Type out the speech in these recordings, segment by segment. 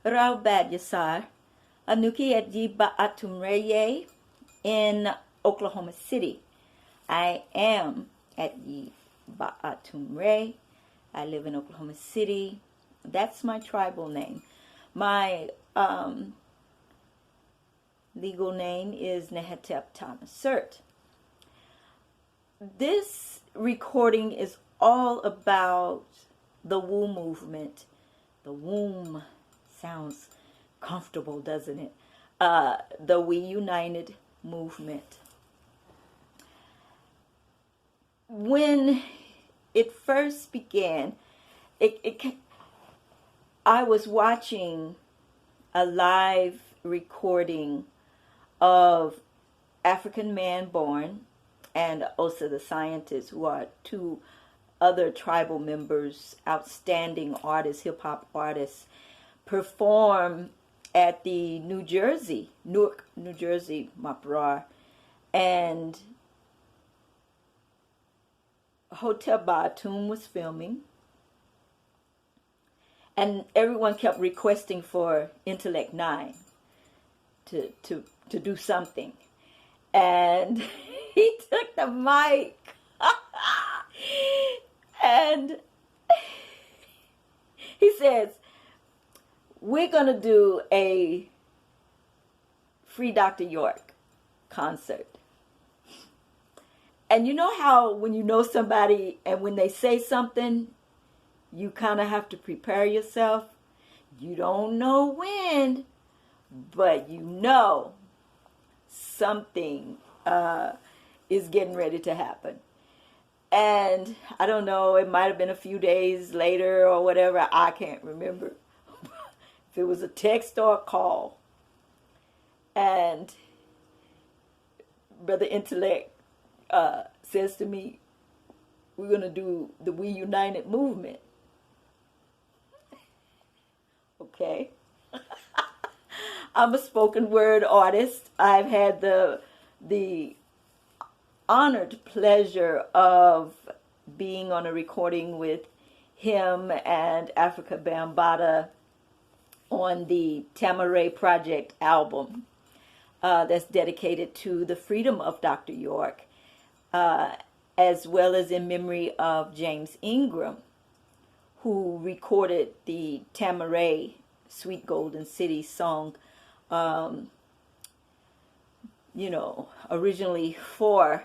Raubad Yasar, Anuki Atyeb Ba Atum Re in Oklahoma City. I am Atyeb Ba Atum Re. I live in Oklahoma City. That's my tribal name. My legal name is Net-HetepTa'Nesert. This recording is all about the Wu movement. The womb sounds comfortable, doesn't it? The We United movement. When it first began, I was watching a live recording of African Man Born and Osa the Scientist, who are two other tribal members, outstanding artists, hip-hop artists, perform at the Newark, New Jersey, Maprar, and Atyeb Ba Atum was filming, and everyone kept requesting for Intellect 9 to do something, and he took the mic and he says, we're going to do a Free Dr. York concert. And you know how when you know somebody and when they say something, you kind of have to prepare yourself. You don't know when, but you know something is getting ready to happen. And I don't know, it might have been a few days later or whatever. I can't remember if it was a text or a call. And Brother Intellect says to me, we're going to do the We United movement. Okay. I'm a spoken word artist. I've had the honored pleasure of being on a recording with him and Africa Bambaataa on the Tamaray Project album that's dedicated to the freedom of Dr. York, as well as in memory of James Ingram, who recorded the Tamaray Sweet Golden City song, originally for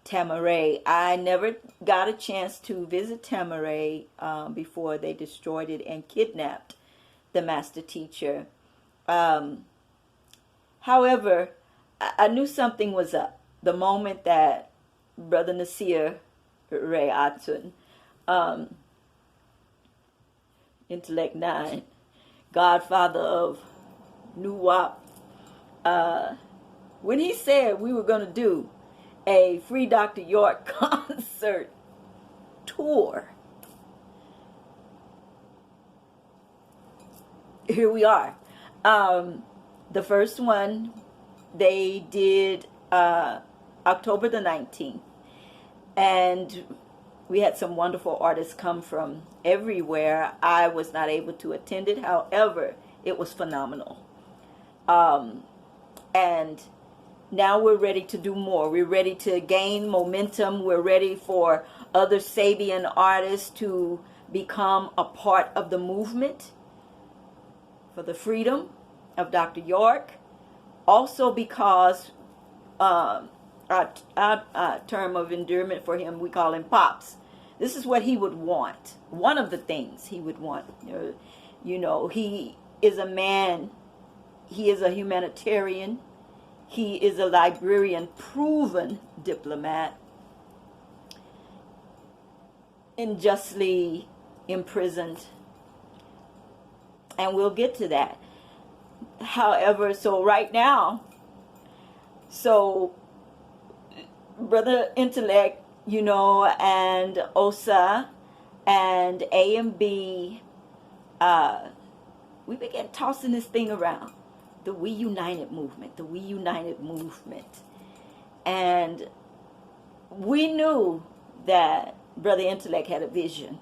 Tamaray. I never got a chance to visit Tamaray before they destroyed it and kidnapped the master teacher. However, I knew something was up the moment that Brother Nasir Ray Atun, Intellect 9, godfather of Nuwap, when he said we were going to do a Free Dr. York concert tour, here we are. The first one they did October the 19th, and we had some wonderful artists come from everywhere. I was not able to attend it, however, it was phenomenal. And now we're ready to do more. We're ready to gain momentum. We're ready for other Sabaean artists to become a part of the movement for the freedom of Dr. York. Also because our term of endearment for him, we call him Pops. This is what he would want. One of the things he would want. He is a man. He is a humanitarian. He is a librarian, proven diplomat, unjustly imprisoned. And we'll get to that. However, so right now, Brother Intellect, and Osa and A and B, we began tossing this thing around. The We United movement, the We United movement. And we knew that Brother Intellect had a vision.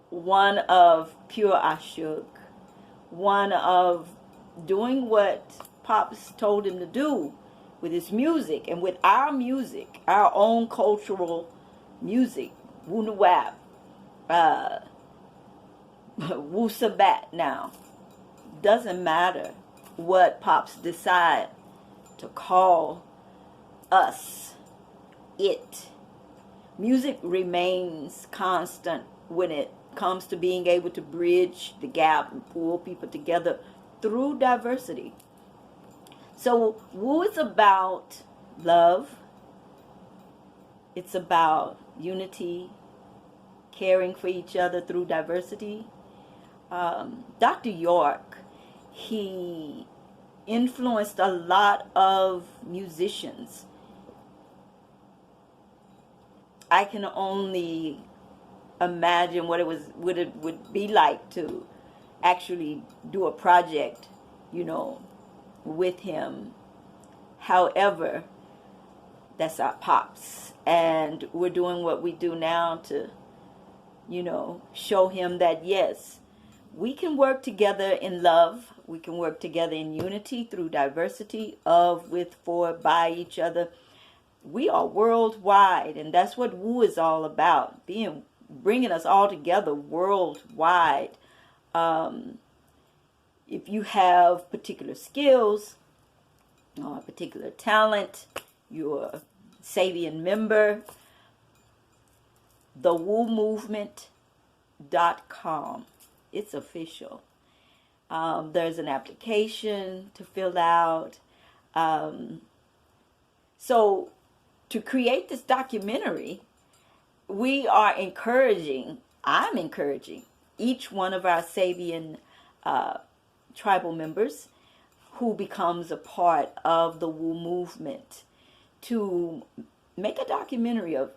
one of pure ashuk, one of doing what Pops told him to do with his music and with our music, our own cultural music, Wu-Sabat, Wu-Sabat now. Doesn't matter what Pops decide to call us, it. Music remains constant when it comes to being able to bridge the gap and pull people together through diversity. So Wu is about love. It's about unity, caring for each other through diversity. Dr. York, he influenced a lot of musicians. I can only imagine what it would be like to actually do a project, with him. However, that's our Pops, and we're doing what we do now to, show him that yes, we can work together in love. We can work together in unity through diversity of, with, for, by each other. We are worldwide, and that's what Wu is all about, bringing us all together worldwide. If you have particular skills or particular talent, you're a Sabaean member, thewumovement.com. It's official. There's an application to fill out. So to create this documentary, I'm encouraging each one of our Sabaean tribal members who becomes a part of the Wu movement to make a documentary of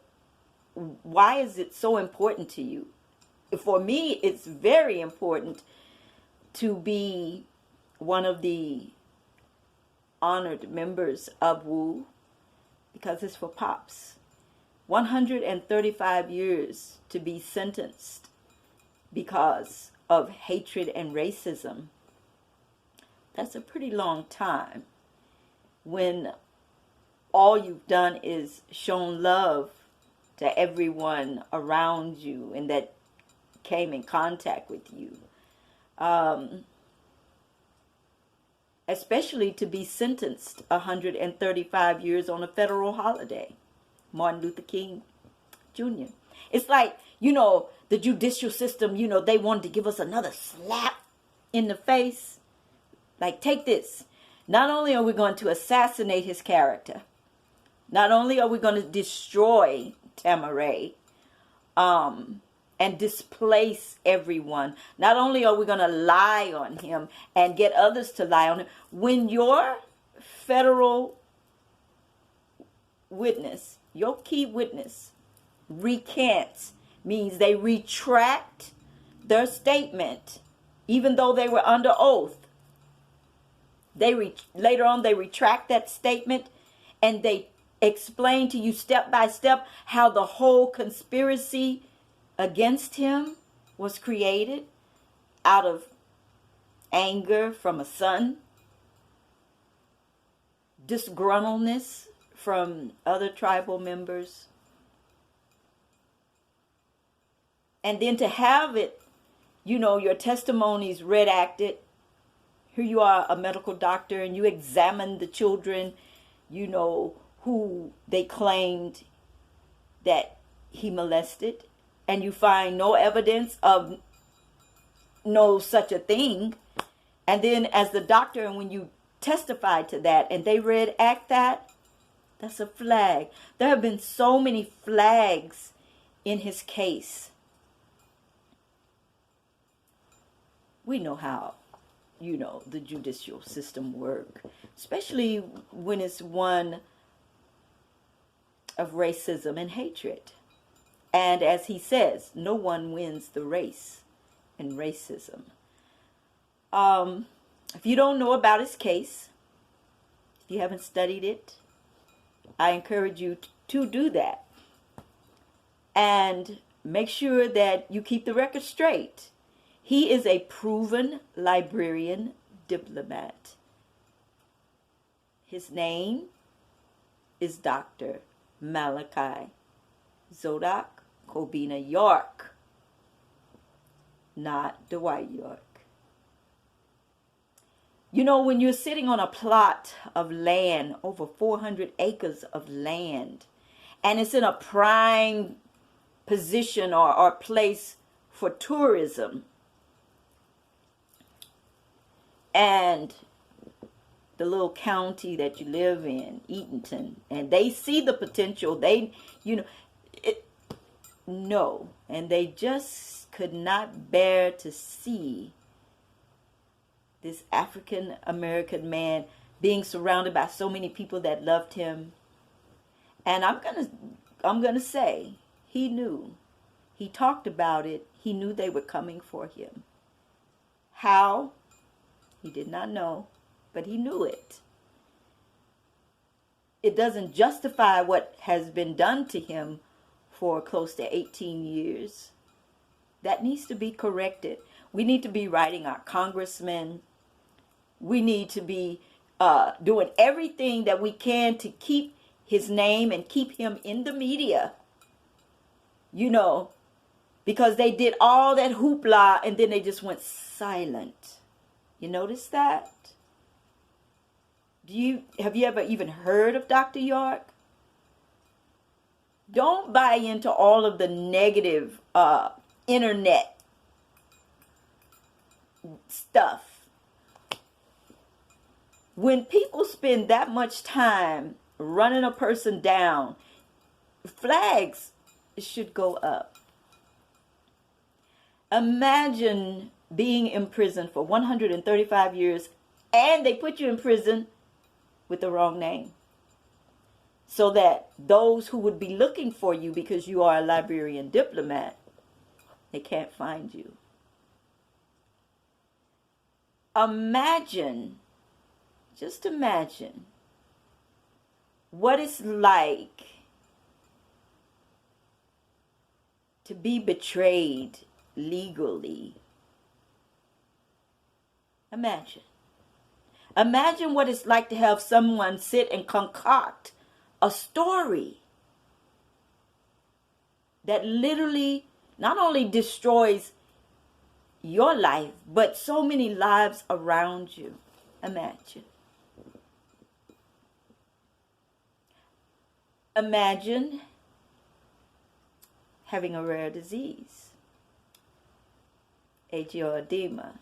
why is it so important to you. For me, it's very important to be one of the honored members of Wu because it's for Pops. 135 years to be sentenced because of hatred and racism. That's a pretty long time when all you've done is shown love to everyone around you and that came in contact with you. Especially to be sentenced 135 years on a federal holiday, Martin Luther King Jr. It's like, the judicial system, they wanted to give us another slap in the face. Like, take this. Not only are we going to assassinate his character, not only are we going to destroy Tamaray, and displace everyone, not only are we going to lie on him and get others to lie on him, when your federal witness, your key witness, recants, means they retract their statement, even though they were under oath. Later on, they retract that statement and they explain to you step by step how the whole conspiracy against him was created out of anger from a son, disgruntledness from other tribal members, and then to have it, your testimonies redacted. Here you are, a medical doctor, and you examine the children, who they claimed that he molested, and you find no evidence of no such a thing. And then as the doctor, and when you testified to that and they redact that, that's a flag. There have been so many flags in his case. We know how, the judicial system work, especially when it's one of racism and hatred. And as he says, no one wins the race in racism. If you don't know about his case, if you haven't studied it, I encourage you to do that. And make sure that you keep the record straight. He is a proven librarian diplomat. His name is Dr. Malachi Zodak Kobina York, not Dwight York. You know, when you're sitting on a plot of land, over 400 acres of land, and it's in a prime position or place for tourism, and the little county that you live in, Eatonton, and they see the potential, no, and they just could not bear to see this African American man being surrounded by so many people that loved him. And I'm gonna say, he knew. He talked about it. He knew they were coming for him. How? He did not know, but he knew it. It doesn't justify what has been done to him for close to 18 years. That needs to be corrected. We need to be writing our congressmen. We need to be doing everything that we can to keep his name and keep him in the media. You know, because they did all that hoopla and then they just went silent. You notice that? Have you ever even heard of Dr. York? Don't buy into all of the negative internet stuff. When people spend that much time running a person down, flags should go up. Imagine being imprisoned for 135 years and they put you in prison with the wrong name, so that those who would be looking for you because you are a librarian diplomat, they can't find you. Just imagine what it's like to be betrayed legally. Imagine what it's like to have someone sit and concoct a story that literally not only destroys your life, but so many lives around you. Imagine having a rare disease, angioedema,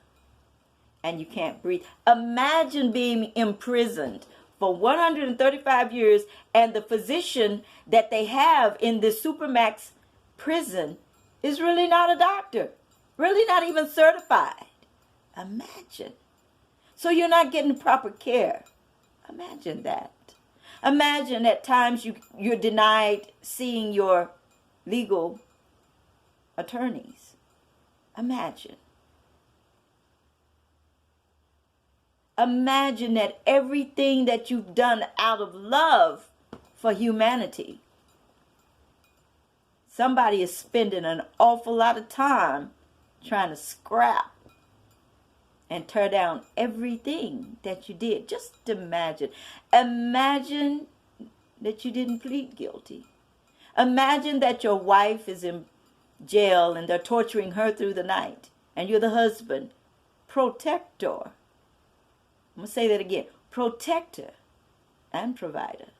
and you can't breathe. Imagine being imprisoned for 135 years and the physician that they have in this supermax prison is really not a doctor, really not even certified. Imagine. So you're not getting proper care. Imagine that. Imagine at times you're denied seeing your legal attorneys. Imagine. Imagine that everything that you've done out of love for humanity, somebody is spending an awful lot of time trying to scrap and tear down everything that you did. Just imagine. Imagine that you didn't plead guilty. Imagine that your wife is in jail and they're torturing her through the night, and you're the husband, protector. I'm going to say that again. Protector and provider.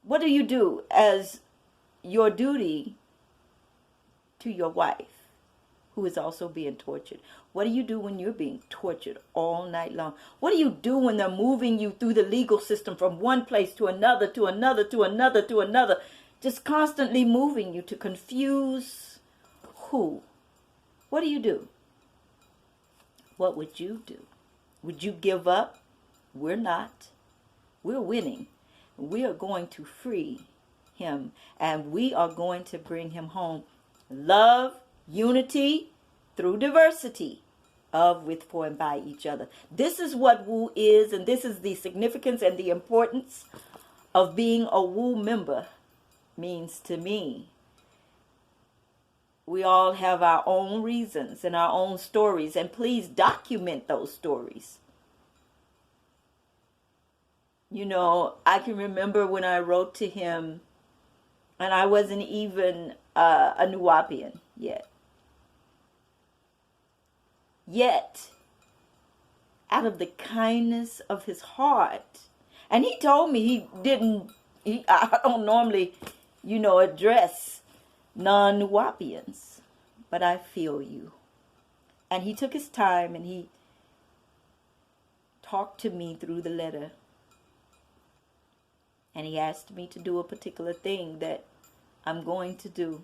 What do you do as your duty to your wife, who is also being tortured? What do you do when you're being tortured all night long? What do you do when they're moving you through the legal system from one place to another, to another, to another, to another, just constantly moving you to confuse who? What do you do? What would you do? Would you give up? We're not. We're winning. We are going to free him, and we are going to bring him home. Love, unity through diversity of, with, for, and by each other. This is what Wu is, and this is the significance and the importance of being a Wu member. means to me. We all have our own reasons and our own stories, and please document those stories. You know, I can remember when I wrote to him, and I wasn't even a Nuwapian yet. Yet, out of the kindness of his heart, and he told me I don't normally, address non-Nuwapians, but I feel you. And he took his time and he talked to me through the letter. And he asked me to do a particular thing that I'm going to do.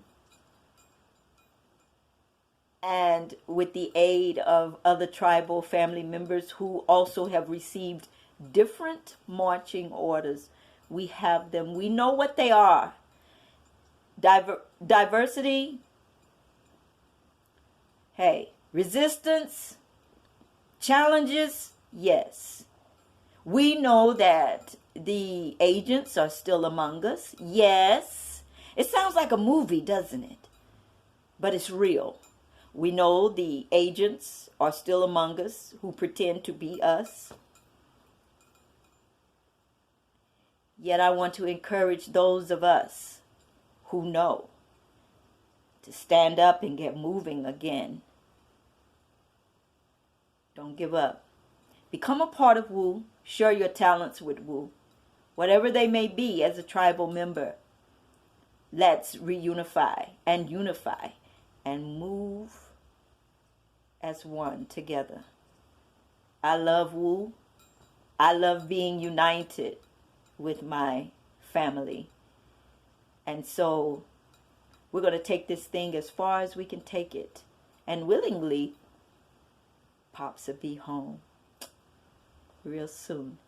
And with the aid of other tribal family members who also have received different marching orders, we have them. We know what they are. Diversity. Hey, resistance. Challenges. Yes. We know that the agents are still among us. Yes. It sounds like a movie, doesn't it? But it's real. We know the agents are still among us who pretend to be us. Yet I want to encourage those of us who know to stand up and get moving again. Don't give up. Become a part of Wu. Share your talents with Wu. Whatever they may be as a tribal member. Let's reunify and unify and move as one together. I love Wu. I love being united with my family. And so we're going to take this thing as far as we can take it. And willingly, Pops will be home real soon.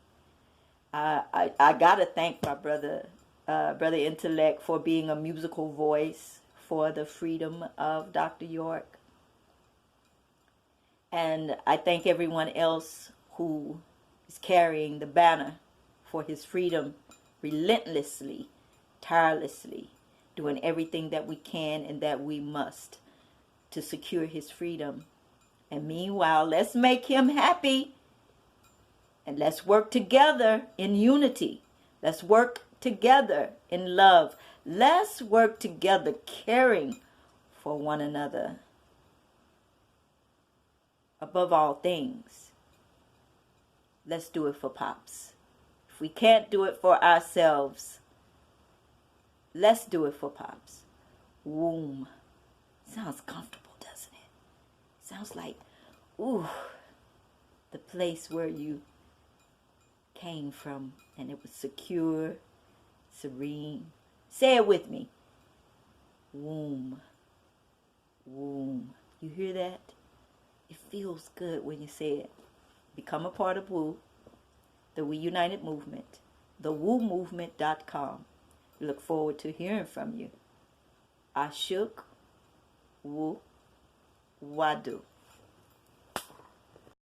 I got to thank my brother Intellect, for being a musical voice for the freedom of Dr. York. And I thank everyone else who is carrying the banner for his freedom relentlessly, tirelessly, doing everything that we can and that we must to secure his freedom. And meanwhile, let's make him happy. And let's work together in unity. Let's work together in love. Let's work together caring for one another. Above all things, let's do it for Pops. If we can't do it for ourselves, let's do it for Pops. Womb. Sounds comfortable, doesn't it? Sounds like, ooh, the place where you came from, and it was secure, serene. Say it with me. Womb. Womb. You hear that? It feels good when you say it. Become a part of Wu, the We United Movement, thewumovement.com. We look forward to hearing from you. Ashuk Wu Wadu.